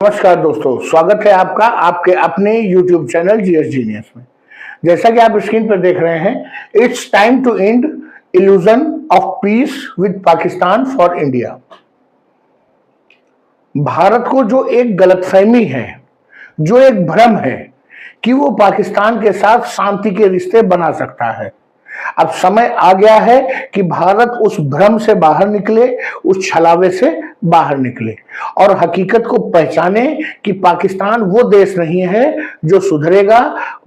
नमस्कार दोस्तों, स्वागत है आपका आपके अपने YouTube चैनल जीएस जीनियस में। जैसा कि आप स्क्रीन पर देख रहे हैं, it's time to end illusion of peace with Pakistan for India. Bharat को जो एक गलतफहमी है, जो एक भ्रम है कि वो पाकिस्तान के साथ शांति के रिश्ते बना सकता है, अब समय आ गया है कि भारत उस भ्रम से बाहर निकले, उस छलावे से बाहर निकले और हकीकत को पहचाने कि पाकिस्तान वो देश नहीं है जो सुधरेगा।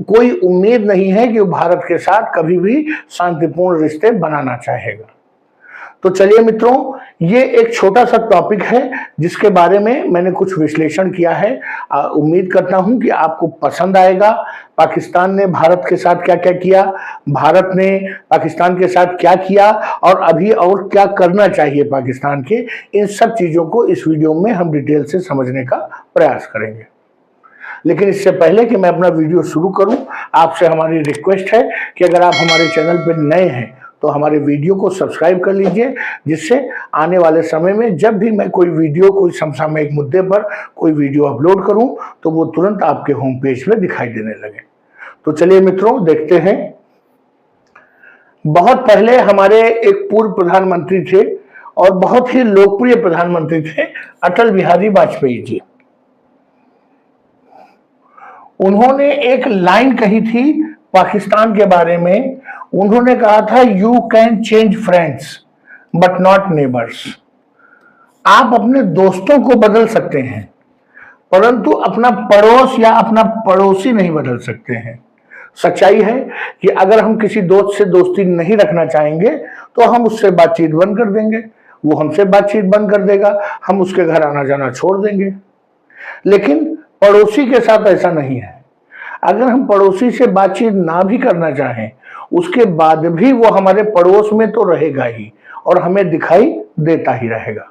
कोई उम्मीद नहीं है कि वो भारत के साथ कभी भी शांतिपूर्ण रिश्ते बनाना चाहेगा। तो चलिए मित्रों, ये एक छोटा सा टॉपिक है जिसके बारे में मैंने कुछ विश्लेषण किया है। उम्मीद करता हूं कि आपको पसंद आएगा। पाकिस्तान ने भारत के साथ क्या क्या किया, भारत ने पाकिस्तान के साथ क्या किया और अभी और क्या करना चाहिए पाकिस्तान के, इन सब चीजों को इस वीडियो में हम डिटेल से समझने का प्रयास करेंगे। लेकिन इससे पहले कि मैं अपना वीडियो शुरू करूं, आपसे हमारी रिक्वेस्ट है कि अगर आप हमारे चैनल पर नए हैं तो हमारे वीडियो को सब्सक्राइब कर लीजिए, जिससे आने वाले समय में जब भी मैं कोई वीडियो, कोई समसामयिक मुद्दे पर कोई वीडियो अपलोड करूं तो वो तुरंत आपके होम पेज में दिखाई देने लगे। तो चलिए मित्रों, देखते हैं। बहुत पहले हमारे एक पूर्व प्रधानमंत्री थे और बहुत ही लोकप्रिय प्रधानमंत्री थे, अटल बिहारी वाजपेयी जी। उन्होंने एक लाइन कही थी पाकिस्तान के बारे में। उन्होंने कहा था, you can change friends but not neighbours. आप अपने दोस्तों को बदल सकते हैं, परंतु अपना पड़ोस या अपना पड़ोसी नहीं बदल सकते हैं। सच्चाई है कि अगर हम किसी दोस्त से दोस्ती नहीं रखना चाहेंगे तो हम उससे बातचीत बंद कर देंगे, वो हमसे बातचीत बंद कर देगा, हम उसके घर आना जाना छोड़ देंगे। लेकिन पड़ोसी के साथ ऐसा नहीं है। अगर हम पड़ोसी से बातचीत ना भी करना चाहें, उसके बाद भी वो हमारे पड़ोस में तो रहेगा ही और हमें दिखाई देता ही रहेगा।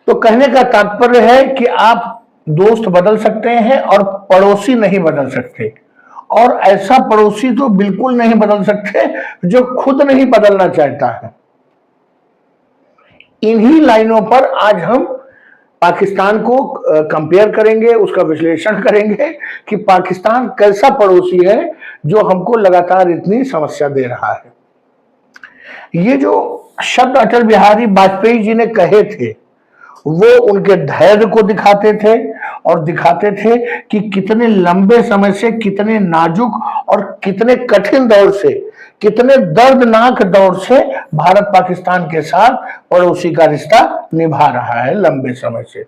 तो कहने का तात्पर्य है कि आप दोस्त बदल सकते हैं और पड़ोसी नहीं बदल सकते, और ऐसा पड़ोसी तो बिल्कुल नहीं बदल सकते जो खुद नहीं बदलना चाहता है। इन्हीं लाइनों पर आज हम पाकिस्तान को कंपेयर करेंगे, उसका विश्लेषण करेंगे कि पाकिस्तान कैसा पड़ोसी है जो हमको लगातार इतनी समस्या दे रहा है। ये जो शब्द अटल बिहारी वाजपेयी जी ने कहे थे, वो उनके धैर्य को दिखाते थे और दिखाते थे कि कितने लंबे समय से, कितने नाजुक और कितने कठिन दौर से, कितने दर्दनाक दौर से भारत पाकिस्तान के साथ पड़ोसी का रिश्ता निभा रहा है लंबे समय से।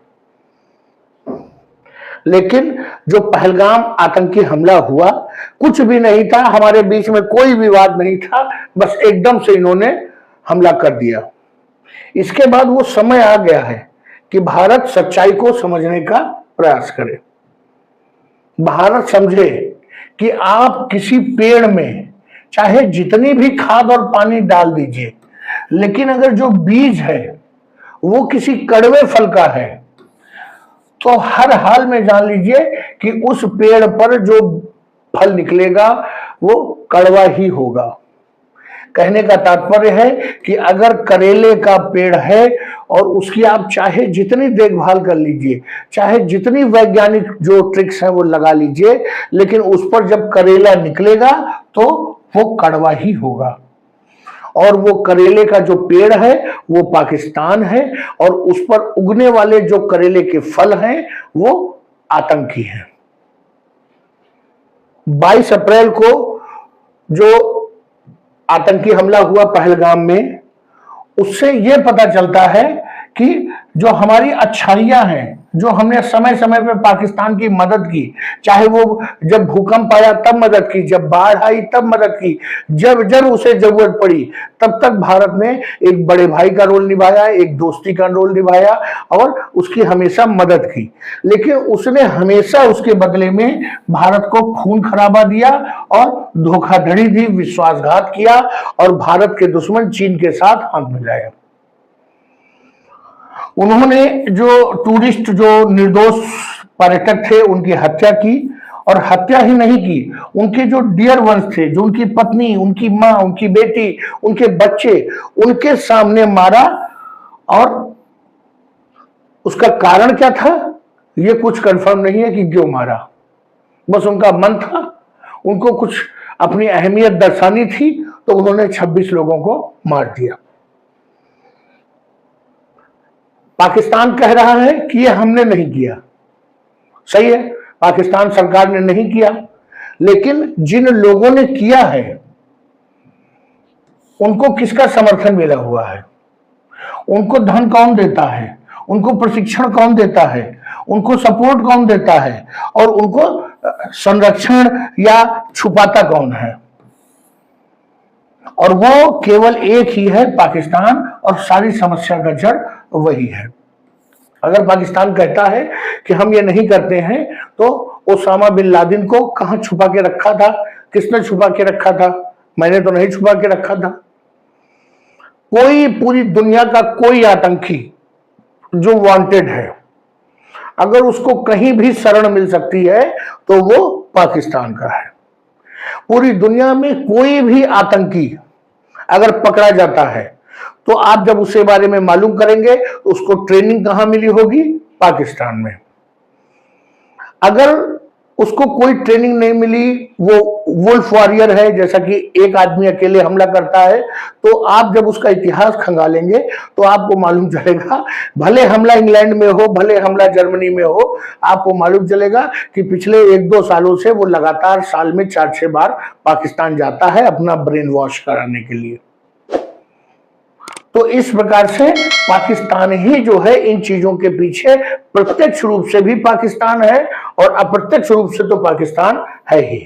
लेकिन जो पहलगाम आतंकी हमला हुआ, कुछ भी नहीं था, हमारे बीच में कोई विवाद नहीं था, बस एकदम से इन्होंने हमला कर दिया। इसके बाद वो समय आ गया है कि भारत सच्चाई को समझने का प्रयास करे। भारत समझे कि आप किसी पेड़ में चाहे जितनी भी खाद और पानी डाल दीजिए, लेकिन अगर जो बीज है वो किसी कड़वे फल का है तो हर हाल में जान लीजिए कि उस पेड़ पर जो फल निकलेगा वो कड़वा ही होगा। कहने का तात्पर्य है कि अगर करेले का पेड़ है और उसकी आप चाहे जितनी देखभाल कर लीजिए, चाहे जितनी वैज्ञानिक जो ट्रिक्स हैं वो लगा लीजिए, लेकिन उस पर जब करेला निकलेगा तो वो कड़वा ही होगा। और वो करेले का जो पेड़ है वो पाकिस्तान है, और उस पर उगने वाले जो करेले के फल हैं वो आतंकी हैं। 22 अप्रैल को जो आतंकी हमला हुआ पहलगाम में, उससे यह पता चलता है कि जो हमारी अच्छाइयां हैं, जो हमने समय समय पे पाकिस्तान की मदद की, चाहे वो जब भूकंप आया तब मदद की, जब बाढ़ आई तब मदद की, जब जब उसे जरूरत पड़ी तब तक भारत ने एक बड़े भाई का रोल निभाया, एक दोस्ती का रोल निभाया और उसकी हमेशा मदद की। लेकिन उसने हमेशा उसके बदले में भारत को खून खराबा दिया और धोखाधड़ी दी, विश्वासघात किया और भारत के दुश्मन चीन के साथ हाथ मिलाया। उन्होंने जो टूरिस्ट, जो निर्दोष पर्यटक थे, उनकी हत्या की, और हत्या ही नहीं की, उनके जो डियर वंस थे, जो उनकी पत्नी, उनकी माँ, उनकी बेटी, उनके बच्चे, उनके सामने मारा। और उसका कारण क्या था? ये कुछ कंफर्म नहीं है कि क्यों मारा, बस उनका मन था, उनको कुछ अपनी अहमियत दर्शानी थी, तो उन्होंने 26 लोगों को मार दिया। पाकिस्तान कह रहा है कि ये हमने नहीं किया, सही है, पाकिस्तान सरकार ने नहीं किया, लेकिन जिन लोगों ने किया है उनको किसका समर्थन मिला हुआ है, उनको धन कौन देता है, उनको प्रशिक्षण कौन देता है, उनको सपोर्ट कौन देता है, और उनको संरक्षण या छुपाता कौन है? और वो केवल एक ही है, पाकिस्तान, और सारी समस्या का जड़ वही है। अगर पाकिस्तान कहता है कि हम ये नहीं करते हैं, तो ओसामा बिन लादेन को कहां छुपा के रखा था? किसने छुपा के रखा था? मैंने तो नहीं छुपा के रखा था। कोई पूरी दुनिया का कोई आतंकी जो वांटेड है, अगर उसको कहीं भी शरण मिल सकती है तो वो पाकिस्तान का है। पूरी दुनिया में कोई भी आतंकी अगर पकड़ा जाता है तो आप जब उसके बारे में मालूम करेंगे तो उसको ट्रेनिंग कहां मिली होगी? पाकिस्तान में। अगर उसको कोई ट्रेनिंग नहीं मिली, वो वुल्फ वॉरियर है, जैसा कि एक आदमी अकेले हमला करता है, तो आप जब उसका इतिहास खंगालेंगे तो आपको मालूम चलेगा, भले हमला इंग्लैंड में हो, भले हमला जर्मनी में हो, आपको मालूम चलेगा कि पिछले 1-2 सालों से वो लगातार साल में 4-6 बार पाकिस्तान जाता है अपना ब्रेन वॉश कराने के लिए। तो इस प्रकार से पाकिस्तान ही जो है इन चीजों के पीछे, प्रत्यक्ष रूप से भी पाकिस्तान है और अप्रत्यक्ष रूप से तो पाकिस्तान है ही।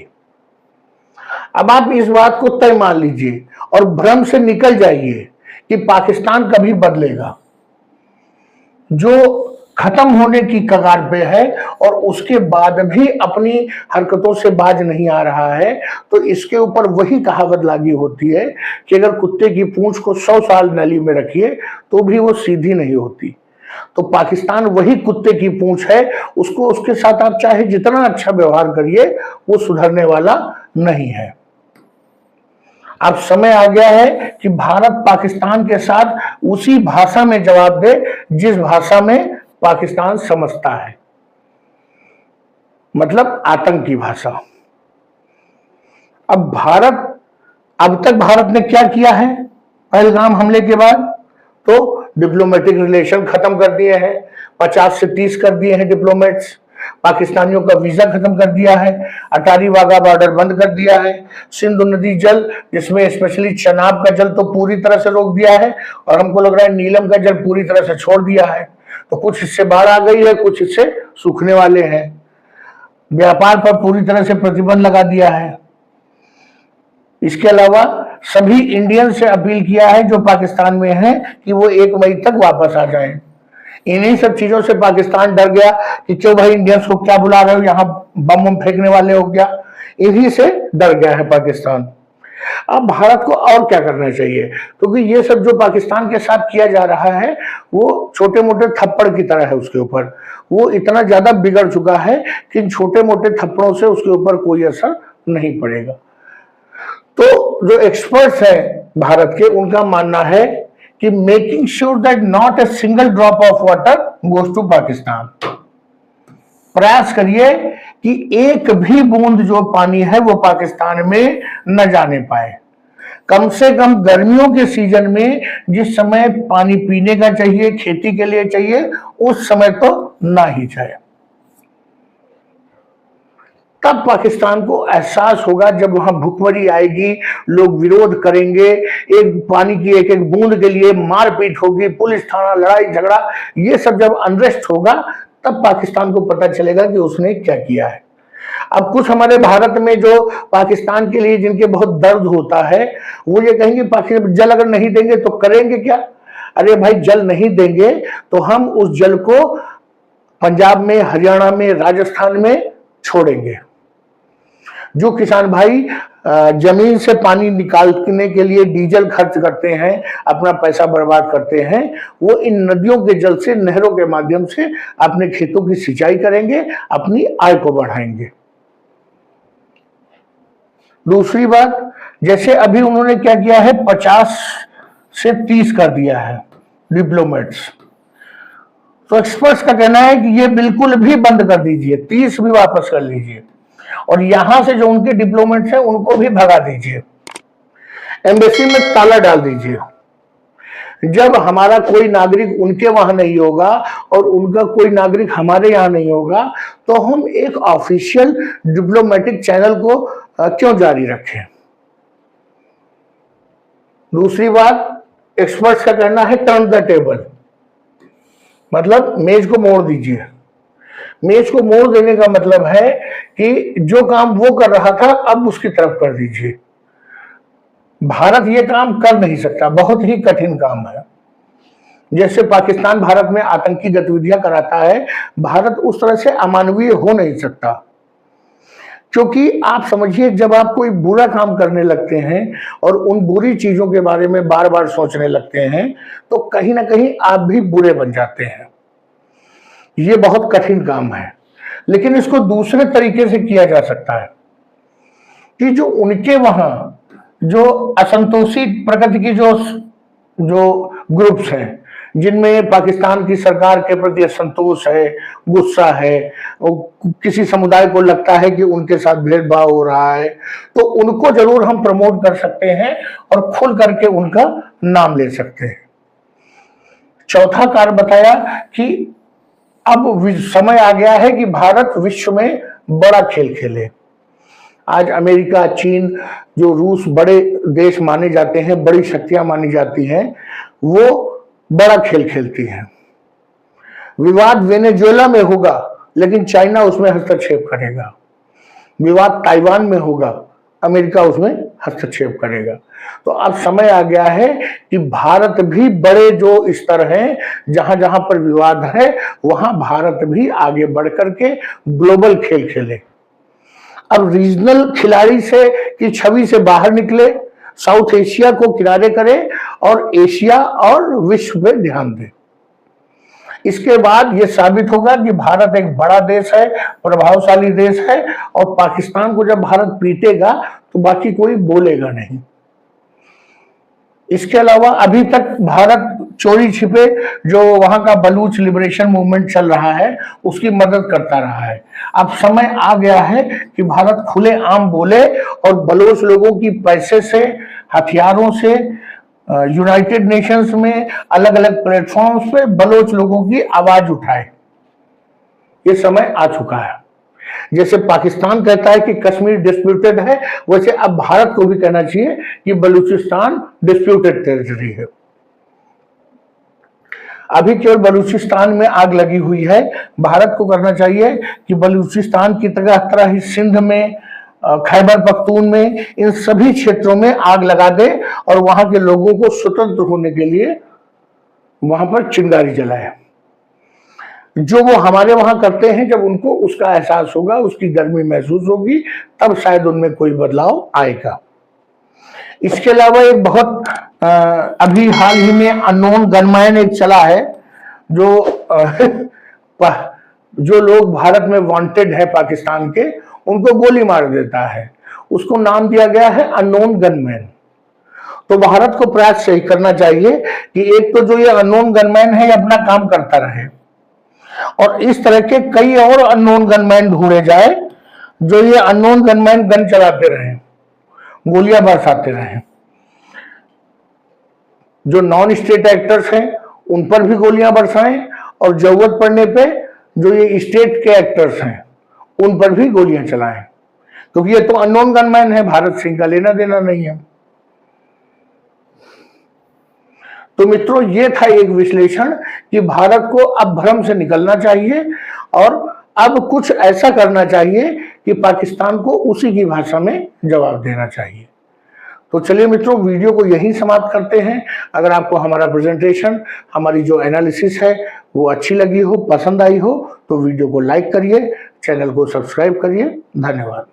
अब आप इस बात को तय मान लीजिए और भ्रम से निकल जाइए कि पाकिस्तान कभी बदलेगा, जो खत्म होने की कगार पे है और उसके बाद भी अपनी हरकतों से बाज नहीं आ रहा है, तो इसके ऊपर वही कहावत लागू होती है कि अगर कुत्ते की पूंछ को 100 साल नली में रखिए तो भी वो सीधी नहीं होती। तो पाकिस्तान वही कुत्ते की पूंछ है, उसको उसके साथ आप चाहे जितना अच्छा व्यवहार करिए, वो सुधरने वाला नहीं है। अब समय आ गया है कि भारत पाकिस्तान के साथ उसी भाषा में जवाब दे जिस भाषा में पाकिस्तान समझता है, मतलब आतंक की भाषा। अब तक भारत ने क्या किया है पहलगाम हमले के बाद? तो डिप्लोमेटिक रिलेशन खत्म कर दिए हैं, 50 से 30 कर दिए हैं डिप्लोमेट्स, पाकिस्तानियों का वीजा खत्म कर दिया है, अटारी वाघा बॉर्डर बंद कर दिया है, सिंधु नदी जल, जिसमें स्पेशली चनाब का जल तो पूरी तरह से रोक दिया है, और हमको लग रहा है नीलम का जल पूरी तरह से छोड़ दिया है। तो कुछ हिस्से बाढ़ आ गई है, कुछ हिस्से सूखने वाले हैं। व्यापार पर पूरी तरह से प्रतिबंध लगा दिया है। इसके अलावा सभी इंडियन से अपील किया है जो पाकिस्तान में हैं कि वो 1 मई तक वापस आ जाएं। इन्हीं सब चीजों से पाकिस्तान डर गया कि क्यों भाई इंडियंस को क्या बुला रहे हो, यहाँ बम फेंकने वाले हो क्या? इन्हीं से डर गया है पाकिस्तान। अब भारत को और क्या करना चाहिए, क्योंकि ये सब जो पाकिस्तान के साथ किया जा रहा है वो छोटे मोटे थप्पड़ की तरह है उसके ऊपर। वो इतना ज्यादा बिगड़ चुका है कि इन छोटे मोटे थप्पड़ों से उसके ऊपर कोई असर नहीं पड़ेगा। तो जो एक्सपर्ट्स हैं भारत के, उनका मानना है कि making sure that not a single drop of water goes to Pakistan. प्रयास करिए कि एक भी बूंद जो पानी है वो पाकिस्तान में न जाने पाए। कम से कम गर्मियों के सीजन में जिस समय पानी पीने का चाहिए, खेती के लिए चाहिए, उस समय तो ना ही जाए। तब पाकिस्तान को एहसास होगा, जब वहां भुखमरी आएगी, लोग विरोध करेंगे, एक पानी की एक एक बूंद के लिए मारपीट होगी, पुलिस थाना, लड़ाई झगड़ा, ये सब जब अनरेस्ट होगा, तब पाकिस्तान को पता चलेगा कि उसने क्या किया है। अब कुछ हमारे भारत में जो पाकिस्तान के लिए जिनके बहुत दर्द होता है, वो ये कहेंगे पाकिस्तान जल अगर नहीं देंगे तो करेंगे क्या? अरे भाई, जल नहीं देंगे तो हम उस जल को पंजाब में, हरियाणा में, राजस्थान में छोड़ेंगे। जो किसान भाई जमीन से पानी निकालने के लिए डीजल खर्च करते हैं, अपना पैसा बर्बाद करते हैं, वो इन नदियों के जल से, नहरों के माध्यम से अपने खेतों की सिंचाई करेंगे, अपनी आय को बढ़ाएंगे। दूसरी बात, जैसे अभी उन्होंने क्या किया है, 50 से 30 कर दिया है डिप्लोमेट्स। तो एक्सपर्ट्स का कहना है कि ये बिल्कुल भी बंद कर दीजिए, 30 भी वापस कर लीजिए, और यहां से जो उनके डिप्लोमेट्स हैं उनको भी भगा दीजिए, एम्बेसी में ताला डाल दीजिए। जब हमारा कोई नागरिक उनके वहां नहीं होगा और उनका कोई नागरिक हमारे यहां नहीं होगा, तो हम एक ऑफिशियल डिप्लोमेटिक चैनल को क्यों जारी रखें? दूसरी बात, एक्सपर्ट्स का कहना है टर्न द टेबल, मतलब मेज को मोड़ दीजिए। मेज को मोड़ देने का मतलब है कि जो काम वो कर रहा था अब उसकी तरफ कर दीजिए। भारत ये काम कर नहीं सकता, बहुत ही कठिन काम है। जैसे पाकिस्तान भारत में आतंकी गतिविधियां कराता है, भारत उस तरह से अमानवीय हो नहीं सकता। क्योंकि आप समझिए, जब आप कोई बुरा काम करने लगते हैं और उन बुरी चीजों के बारे में बार बार सोचने लगते हैं, तो कहीं ना कहीं आप भी बुरे बन जाते हैं। ये बहुत कठिन काम है, लेकिन इसको दूसरे तरीके से किया जा सकता है कि जो उनके वहां जो असंतोषी प्रकृति की जो ग्रुप्स हैं, जिनमें पाकिस्तान की सरकार के प्रति असंतोष है, गुस्सा है, किसी समुदाय को लगता है कि उनके साथ भेदभाव हो रहा है, तो उनको जरूर हम प्रमोट कर सकते हैं और खुल करके उनका नाम ले सकते हैं। चौथा कार्य बताया कि अब समय आ गया है कि भारत विश्व में बड़ा खेल खेले। आज अमेरिका, चीन, जो रूस बड़े देश माने जाते हैं, बड़ी शक्तियां मानी जाती हैं, वो बड़ा खेल खेलती हैं। विवाद वेनेजुएला में होगा, लेकिन चाइना उसमें हस्तक्षेप करेगा। विवाद ताइवान में होगा, अमेरिका उसमें हस्तक्षेप करेगा। तो अब समय आ गया है कि भारत भी बड़े जो स्तर हैं, जहां जहां पर विवाद है, वहां भारत भी आगे बढ़ करके ग्लोबल खेल खेले। अब रीजनल खिलाड़ी से की छवि से बाहर निकले, साउथ एशिया को किनारे करे और एशिया और विश्व पे ध्यान दे। इसके बाद यह साबित होगा कि भारत एक बड़ा देश है, प्रभावशाली देश है, और पाकिस्तान को जब भारत पीटेगा तो बाकी कोई बोलेगा नहीं। इसके अलावा अभी तक भारत चोरी छिपे जो वहां का बलूच लिबरेशन मूवमेंट चल रहा है, उसकी मदद करता रहा है। अब समय आ गया है कि भारत खुले आम बोले और बलोच लोगों की पैसे से, हथियारों से यूनाइटेड नेशंस में अलग अलग प्लेटफॉर्म्स पे बलोच लोगों की आवाज उठाए। ये समय आ चुका है। जैसे पाकिस्तान कहता है कि कश्मीर डिस्प्यूटेड है, वैसे अब भारत को भी कहना चाहिए कि बलूचिस्तान डिस्प्यूटेड टेरिटरी है। अभी केवल बलूचिस्तान में आग लगी हुई है, भारत को करना चाहिए कि बलूचिस्तान की तरह ही सिंध में, खैबर पख्तून में, इन सभी क्षेत्रों में आग लगा दे और वहां के लोगों को स्वतंत्र होने के लिए वहां पर चिंगारी जलाए। जो वो हमारे वहां करते हैं, जब उनको उसका एहसास होगा, उसकी गर्मी महसूस होगी, तब शायद उनमें कोई बदलाव आएगा। इसके अलावा एक बहुत अभी हाल ही में अननोन गनमैन एक चला है, जो लोग भारत में वांटेड है पाकिस्तान के, उनको गोली मार देता है। उसको नाम दिया गया है अननोन गनमैन। तो भारत को प्रयास यही करना चाहिए कि एक तो जो ये अननोन गनमैन है, ये अपना काम करता रहे, और इस तरह के कई और अननोन गनमैन ढूंढे जाए, जो ये अननोन गनमैन गन चलाते रहे, गोलियां बरसाते रहे। जो नॉन स्टेट एक्टर्स हैं उन पर भी गोलियां बरसाएं, और जरूरत पड़ने पे जो ये स्टेट के एक्टर्स हैं उन पर भी गोलियां चलाएं, क्योंकि ये तो अननोन गनमैन है, भारत से इनका लेना देना नहीं है। तो मित्रों, ये था एक विश्लेषण कि भारत को अब भ्रम से निकलना चाहिए और अब कुछ ऐसा करना चाहिए कि पाकिस्तान को उसी की भाषा में जवाब देना चाहिए। तो चलिए मित्रों, वीडियो को यहीं समाप्त करते हैं। अगर आपको हमारा प्रेजेंटेशन, हमारी जो एनालिसिस है वो अच्छी लगी हो, पसंद आई हो, तो वीडियो को लाइक करिए, चैनल को सब्सक्राइब करिए। धन्यवाद।